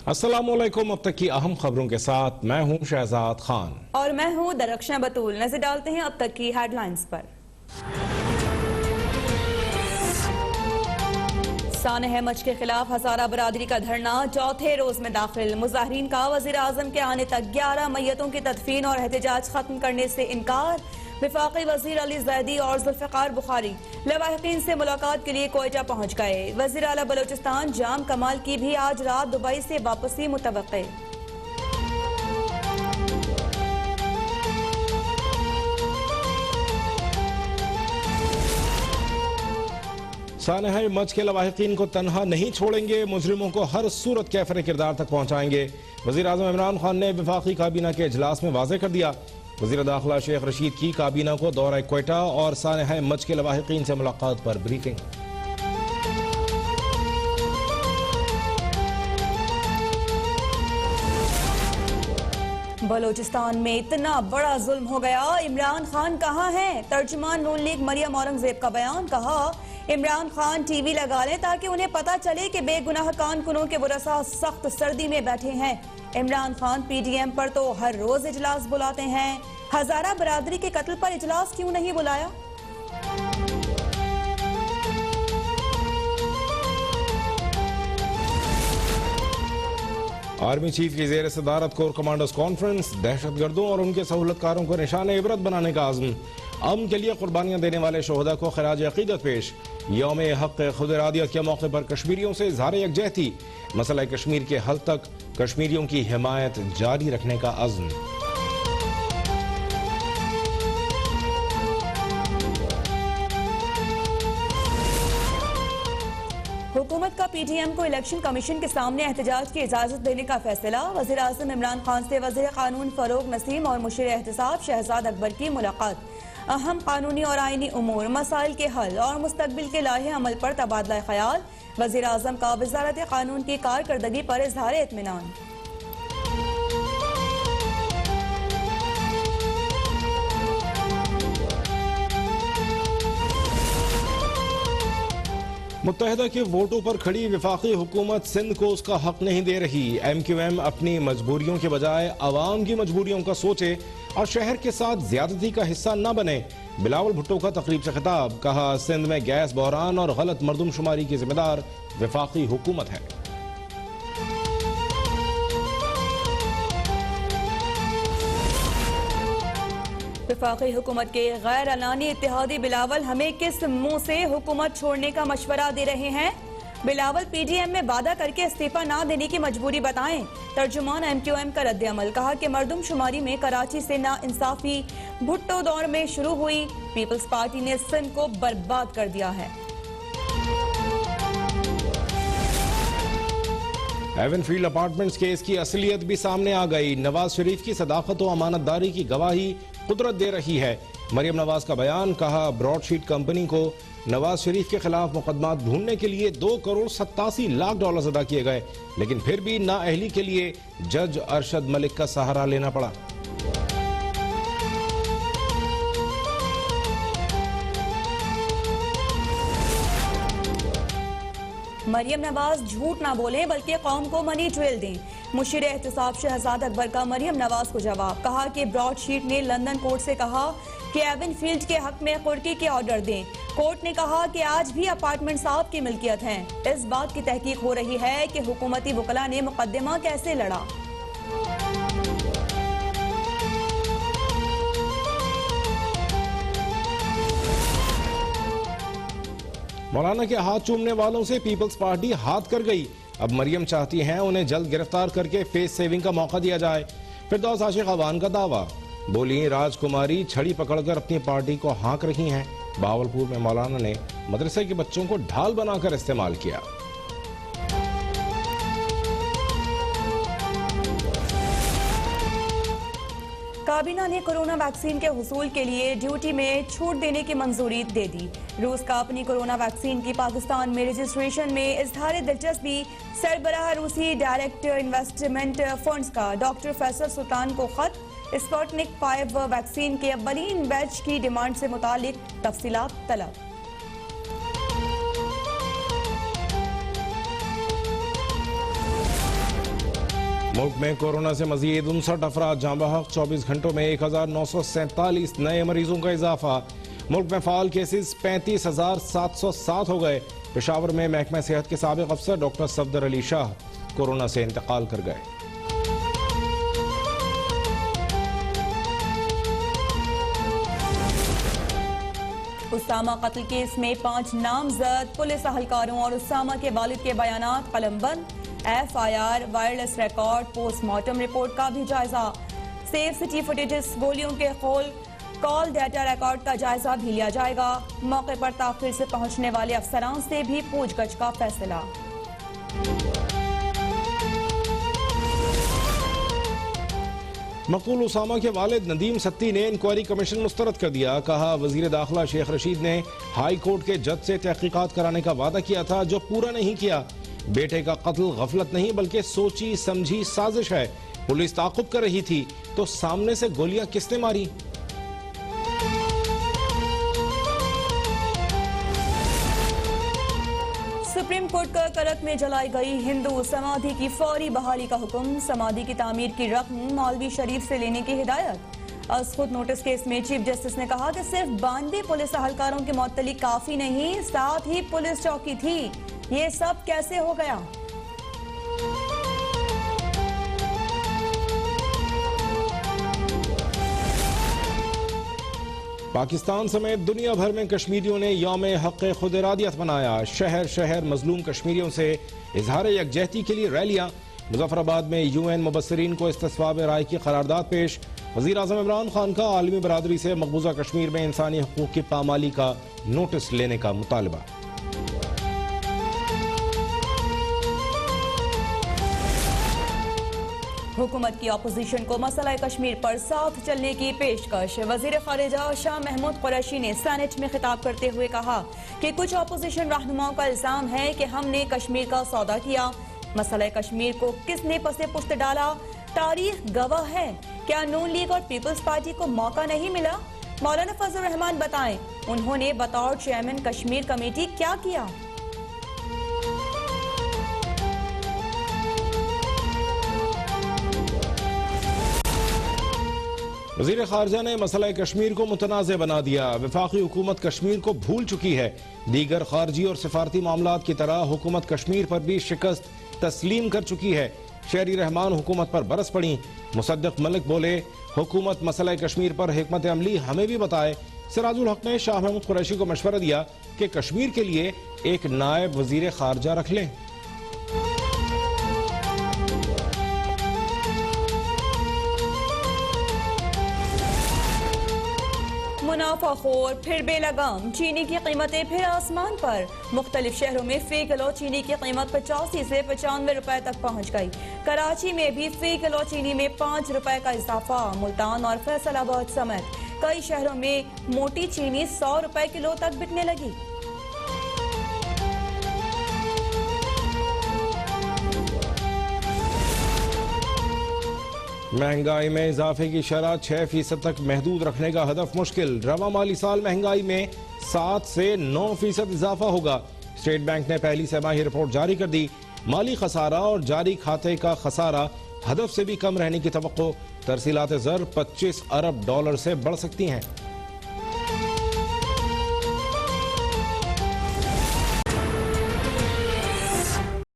अस्सलामुअलैकुम। अब तक की अहम खबरों के साथ मैं हूं शहजाद खान और मैं हूं दरख्शां बतूल। नजर डालते हैं अब तक की हेडलाइंस पर। सानह मच के खिलाफ हजारा बरादरी का धरना चौथे रोज में दाखिल। मुजाहिरीन का वजीर आजम के आने तक 11 मैयतों की तदफीन और एहतजाज खत्म करने से इनकार। वफाकी वजीर अली जैदी और जुल्फिकार बुखारी लवाहिकीन से मुलाकात के लिए कोयटा पहुंच गए। वजीर आला बलोचिस्तान जाम कमाल की भी आज रात दुबई से वापसी मुतवक्के। सानह मच के लवाहिकीन को तनहा नहीं छोड़ेंगे, मुजरिमों को हर सूरत कैफर किरदार तक पहुंचाएंगे। वजीर आजम इमरान खान ने वफाकी काबीना के इजलास में वाज़ेह कर दिया। वजीर दाखिला शेख रशीद की काबीना को दौरा कोयटा और सानह मच के लवाहिकीन से मुलाकात पर ब्रीफिंग। बलोचिस्तान में इतना बड़ा जुल्म हो गया, इमरान खान कहाँ हैं? तर्जुमान नून लीग मरियम औरंगजेब का बयान। कहा इमरान खान टीवी लगा लें ताकि उन्हें पता चले कि बेगुनाह कानकुनों के वरसा सख्त सर्दी में बैठे हैं। इमरान खान पीडीएम पर तो हर रोज इजलास बुलाते हैं, हजारा बरादरी के कत्ल पर इजलास क्यों नहीं बुलाया? आर्मी चीफ की ज़ेर सदारत कोर कमांडर्स कॉन्फ्रेंस। दहशतगर्दों और उनके सहूलतकारों को निशान इबरत बनाने का आज़म। अमन के लिए कुर्बानियां देने वाले शोहदा को खराज अकीदत पेश। यौम हक खुद इरादियत के मौके पर कश्मीरियों से इज़हार यकजहती। मसला कश्मीर के हल तक कश्मीरियों की हिमायत जारी रखने का अज़्म। हुकूमत का पीटीएम को इलेक्शन कमीशन के सामने एहतजाज की इजाजत देने का फैसला। वजीर आजम इमरान खान से वजीर कानून फरोग नसीम और मुशीर एहतसाब शहजाद अकबर की मुलाकात। अहम कानूनी और आईनी उमूर, मसाइल के हल और मुस्तकबिल के लाहे अमल पर तबादला ख्याल। वजीर आजम का वजारत कानून की कारकर्दगी पर इजहार इत्मीनान। मुत्तहिदा के वोटों पर खड़ी वफाकी हुकूमत सिंध को उसका हक नहीं दे रही। MQM अपनी मजबूरियों के बजाय अवाम की मजबूरियों का सोचे और शहर के साथ ज्यादती का हिस्सा न बने। बिलावल भुट्टो का तकरीब से खिताब। कहा सिंध में गैस बहरान और गलत मरदमशुमारी की जिम्मेदार वफाकी हुकूमत है। वफाकी हुकूमत के गैर अलानी इत्तेहादी बिलावल हमें किस मुंह से हुकूमत छोड़ने का मशवरा दे रहे हैं? बिलावल पीडीएम में वादा करके इस्तीफा ना देने की मजबूरी बताएं। तर्जुमान MQM का रद्द अमल। कहा कि मरदमशुमारी में कराची से ना इंसाफी भुट्टो दौर में शुरू हुई, पीपल्स पार्टी ने सिंध को बर्बाद कर दिया है। एवनफील्ड अपार्टमेंट्स केस की असलियत भी सामने आ गई। नवाज शरीफ की सदाकत और अमानतदारी की गवाही कुदरत दे रही है। मरियम नवाज का बयान। कहा ब्रॉडशीट कंपनी को नवाज शरीफ के खिलाफ मुकदमा ढूंढने के लिए $2,87,00,000 अदा किए गए, लेकिन फिर भी नाअहली के लिए जज अरशद मलिक का सहारा लेना पड़ा। मरियम नवाज झूठ ना बोले बल्कि कौम को मनी ज्वेल दें। मुशीर एहतसाब शहजाद अकबर का मरियम नवाज को जवाब। कहा कि ब्रॉडशीट ने लंदन कोर्ट से कहा कि एवनफील्ड के हक में कुर्की के ऑर्डर दें। कोर्ट ने कहा कि आज भी अपार्टमेंट साहब की मिल्कियत हैं। इस बात की तहकीक हो रही है कि हुकूमती वकला ने मुकदमा कैसे लड़ा। मौलाना के हाथ चूमने वालों से पीपल्स पार्टी हाथ कर गई। अब मरियम चाहती हैं उन्हें जल्द गिरफ्तार करके फेस सेविंग का मौका दिया जाए। फिरदौस आशिक अवान का दावा। बोली राजकुमारी छड़ी पकड़कर अपनी पार्टी को हाँक रही हैं। बावलपुर में मौलाना ने मदरसे के बच्चों को ढाल बनाकर इस्तेमाल किया। काबीना ने कोरोना वैक्सीन के हुसूल के लिए ड्यूटी में छूट देने की मंजूरी दे दी। रूस का अपनी कोरोना वैक्सीन की पाकिस्तान में रजिस्ट्रेशन में इजहार दिलचस्पी। सरबराह रूसी डायरेक्ट इन्वेस्टमेंट फंड्स का डॉक्टर फैसल सुल्तान को खत। स्पुतनिक 5 वैक्सीन के अव्वलीन बैच की डिमांड से मुतालिक तफसीलात तलब। मुल्क में कोरोना से मजीद 59 अफराद जाँ बहक, 24 घंटों में 1947 नए मरीजों का इजाफा। मुल्क में फाल केसेस 35,707 हो गए। पेशावर में महकमा सेहत के साबिक अफसर डॉक्टर सफदर अली शाह कोरोना से इंतकाल कर गए। उसामा कत्ल केस में 5 नामजद पुलिस अहलकारों और उसामा के वालिद के बयानात कलमबंद। FIR, wireless record, postmortem report का भी जायजा। सेफ सिटी फुटेजेस, गोलियों के कॉल डाटा रिकॉर्ड का जायजा भी लिया जाएगा। मौके पर ताखिर से पहुंचने वाले अफसरान से भी पूछगछ का फैसला। मकबूल उसामा के वालिद नदीम सत्ती ने इंक्वायरी कमीशन मुस्तरद कर दिया। कहा, वजीर दाखिला शेख रशीद ने हाई कोर्ट के जज से तहकीकात कराने का वादा किया था, जो पूरा नहीं किया। बेटे का कत्ल गफलत नहीं बल्कि सोची समझी साजिश है। पुलिस ताक़ुब कर रही थी तो सामने से गोलियां किसने मारी? सुप्रीम कोर्ट का करक में जलाई गई हिंदू समाधि की फौरी बहाली का हुक्म। समाधि की तामीर की रकम मौलवी शरीफ से लेने की हिदायत। खुद नोटिस केस में चीफ जस्टिस ने कहा कि सिर्फ 92 पुलिस अहलकारों के मुअत्तली काफी नहीं, साथ ही पुलिस चौकी थी। ये सब कैसे हो गया? पाकिस्तान समेत दुनिया भर में कश्मीरियों ने यौम हक़ खुद इरादियत मनाया। शहर शहर मजलूम कश्मीरियों से इजहार यकजहती के लिए रैलियां। मुजफ्फराबाद में UN मुबस्सिरीन को इस्तिस्वाब राय की करारदाद पेश। वज़ीर आज़म इमरान खान का आलमी बरादरी से मकबूजा कश्मीर में इंसानी हकूक़ की पामाली का नोटिस लेने का मुतालबा। हुकूमत की अपोजिशन को मसला कश्मीर पर साथ चलने की पेशकश। वजीर खारिजा शाह महमूद कुरैशी ने सेनेट में खिताब करते हुए कहा कि कुछ अपोजिशन रहनुमाओं का इल्जाम है कि हमने कश्मीर का सौदा किया। मसला कश्मीर को किसने पसे पुश्त डाला? तारीख गवाह है। क्या नून लीग और पीपल्स पार्टी को मौका नहीं मिला? मौलाना फजल रहमान बताएं, उन्होंने बतौर चेयरमैन कश्मीर कमेटी क्या किया? वज़ीर ख़ारिजा ने मसला कश्मीर को मुतनाज़ बना दिया। वफाकी हुकूमत कश्मीर को भूल चुकी है। दीगर खारजी और सिफारती मामलात की तरह हुकूमत कश्मीर पर भी शिकस्त तस्लीम कर चुकी है। शहरी रहमान हुकूमत पर बरस पड़ी। मुसद्दिक मलिक बोले, हुकूमत मसला कश्मीर पर हिकमत अमली हमें भी बताए। सिराजुल हक ने शाह महमूद कुरैशी को मशवरा दिया कि कश्मीर के लिए एक नायब वज़ीर ख़ारिजा रख लें। मुनाफाखोर फिर बेलगाम, चीनी की कीमतें फिर आसमान पर। मुख्तलिफ शहरों में फी किलो चीनी की कीमत 85 से 95 रुपए तक पहुँच गई। कराची में भी फी किलो चीनी में 5 रुपए का इजाफा। मुल्तान और फैसलाबाद समेत कई शहरों में मोटी चीनी 100 रुपए किलो तक बिकने लगी। महंगाई में इजाफे की शरह 6% तक महदूद रखने का हदफ मुश्किल। रवा माली साल महंगाई में 7 से 9% इजाफा होगा। स्टेट बैंक ने पहली छमाही रिपोर्ट जारी कर दी। माली खसारा और जारी खाते का खसारा हदफ से भी कम रहने की तवक्को। तरसीलात ज़र $25 अरब से बढ़ सकती हैं।